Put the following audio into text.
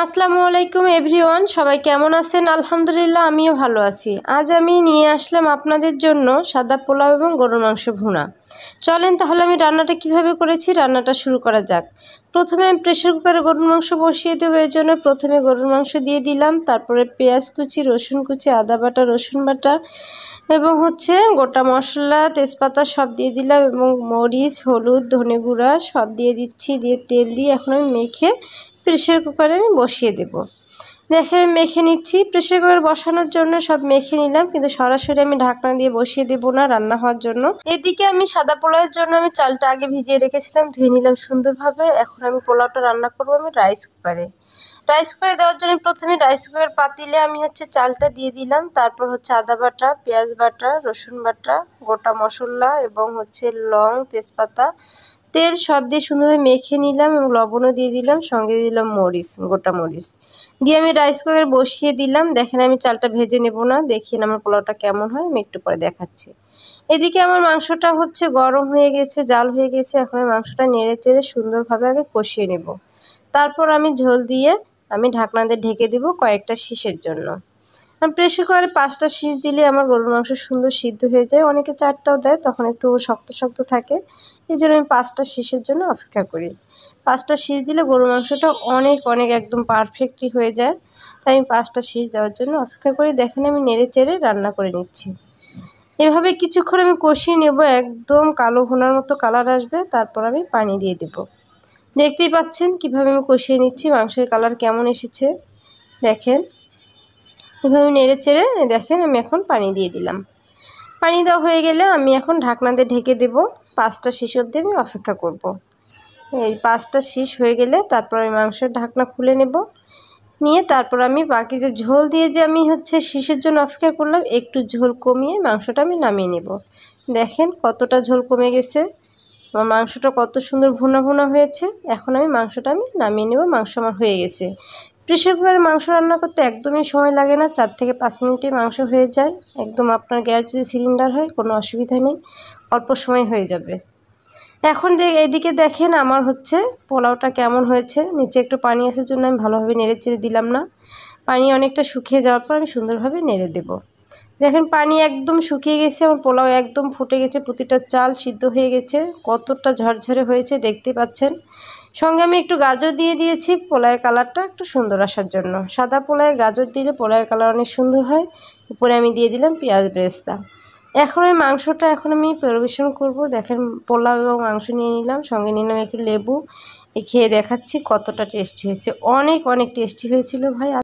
আসসালামু আলাইকুম এভরিওয়ান, সবাই কেমন আছেন? আলহামদুলিল্লাহ, আমিও ভালো আছি। আজ আমি নিয়ে আসলাম আপনাদের জন্য সাদা পোলাও এবং গরুর মাংস ভুনা। চলেন তাহলে আমি রান্নাটা কিভাবে করেছি রান্নাটা শুরু করা যাক। প্রথমে আমি প্রেসার কুকারে গরুর মাংস বসিয়ে দেবো। এর জন্য প্রথমে গরুর মাংস দিয়ে দিলাম, তারপরে পেঁয়াজ কুচি, রসুন কুচি, আদা বাটা, রসুন বাটা এবং গোটা মশলা, তেজপাতা সব দিয়ে দিলাম এবং মরিচ, হলুদ, ধনে গুঁড়া সব দিয়ে দিচ্ছি। দিয়ে তেল দিয়ে এখন আমি মেখে প্রেসার কুকারে আমি বসিয়ে দেব। দেখেন মেখে নিচ্ছি। প্রেসার কুকার বসানোর জন্য সব মেখে নিলাম, কিন্তু সরাসরি আমি ঢাকনা দিয়ে বসিয়ে দেব না রান্না হওয়ার জন্য। এদিকে আমি সাদা পোলাওয়ের জন্য আমি চালটা আগে ভিজিয়ে রেখেছিলাম, ধুয়ে নিলাম সুন্দরভাবে। এখন আমি পোলাওটা রান্না করবো আমি রাইস কুকারে। রাইস কুকারে দেওয়ার জন্য প্রথমে রাইস কুকার পাতিলে আমি চালটা দিয়ে দিলাম। তারপর আদা বাটা, পেঁয়াজ বাটা, রসুন বাটা, গোটা মশলা এবং লং, তেজপাতা, তেল সব দিয়ে সুন্দরভাবে মেখে নিলাম এবং লবণও দিয়ে দিলাম, সঙ্গে দিয়ে দিলাম মরিচ, গোটা মরিচ দিয়ে আমি রাইস কুকারে বসিয়ে দিলাম। দেখেন আমি চালটা ভেজে নেব না, দেখিয়ে আমার পোলাওটা কেমন হয় আমি একটু পরে দেখাচ্ছি। এদিকে আমার মাংসটা গরম হয়ে গেছে, জাল হয়ে গেছে। এখন আমি মাংসটা নেড়ে চেড়ে সুন্দরভাবে আগে কষিয়ে নেব। তারপর আমি ঝোল দিয়ে আমি ঢাকনা দিয়ে ঢেকে দেবো কয়েকটা শীষের জন্য। প্রেসার কুকারে 5টা শীষ দিলে আমার গরুর মাংস সুন্দর সিদ্ধ হয়ে যায়। অনেকে 4টাও দেয়, তখন একটু শক্ত শক্ত থাকে। এই জন্য আমি 5টা শীষের জন্য অপেক্ষা করি। 5টা শীষ দিলে গরুর মাংসটা অনেক অনেক একদম পারফেক্টই হয়ে যায়। তাই আমি 5টা শীষ দেওয়ার জন্য অপেক্ষা করি। দেখেন আমি নেড়ে চেড়ে রান্না করে নিচ্ছি। এভাবে কিছুক্ষণ আমি কষিয়ে নেব, একদম কালো ভুনার মতো কালার আসবে। তারপর আমি পানি দিয়ে দেব। দেখতেই পাচ্ছেন কিভাবে আমি কষিয়ে নিচ্ছি, মাংসের কালার কেমন এসেছে। দেখেন এভাবে নেড়ে চেড়ে দেখেন আমি এখন পানি দিয়ে দিলাম। পানি দেওয়া হয়ে গেলে আমি এখন ঢাকনা দিয়ে ঢেকে দেব। 5টা শীষ অবধি আমি অপেক্ষা করব। এই 5টা শীষ হয়ে গেলে তারপর আমি মাংসের ঢাকনা খুলে নেব। নিয়ে তারপর আমি বাকি যে ঝোল দিয়ে যে আমি শীষের জন্য অপেক্ষা করলাম, একটু ঝোল কমিয়ে মাংসটা আমি নামিয়ে নেব। দেখেন কতটা ঝোল কমে গেছে, আমার মাংসটা কত সুন্দর ভুনা ভুনা হয়েছে। এখন আমি মাংসটা নামিয়ে নেব। মাংস আমার হয়ে গেছে। প্রেসার কুকারে মাংস রান্না করতে একদমই সময় লাগে না, 4 থেকে 5 মিনিটে মাংস হয়ে যায়। একদম আপনার গ্যাস যদি সিলিন্ডার হয় কোনো অসুবিধা নেই, অল্প সময় হয়ে যাবে। এখন এইদিকে দেখেন আমার পোলাওটা কেমন হয়েছে। নিচে একটু পানি আসার জন্য আমি ভালোভাবে নেড়ে চেড়ে দিলাম না। পানি অনেকটা শুকিয়ে যাওয়ার পর আমি সুন্দরভাবে নেড়ে দেব। দেখেন পানি একদম শুকিয়ে গেছে, আমার পোলাও একদম ফুটে গেছে, প্রতিটা চাল সিদ্ধ হয়ে গেছে, কতটা ঝরঝরে হয়েছে দেখতে পাচ্ছেন। সঙ্গে আমি একটু গাজর দিয়ে দিয়েছি পোলাওয়ের কালারটা একটু সুন্দর আসার জন্য। সাদা পোলাওয়ে গাজর দিলে পোলাওয়ের কালার অনেক সুন্দর হয়। উপরে আমি দিয়ে দিলাম পেঁয়াজ বেরেস্তা। এখন আমি মাংসটা পরিবেশন করব। দেখেন পোলাও এবং মাংস নিয়ে নিলাম, সঙ্গে নিলাম একটু লেবু। খেয়ে দেখাচ্ছি কতটা টেস্টি হয়েছে। অনেক অনেক টেস্টি হয়েছিল ভাই।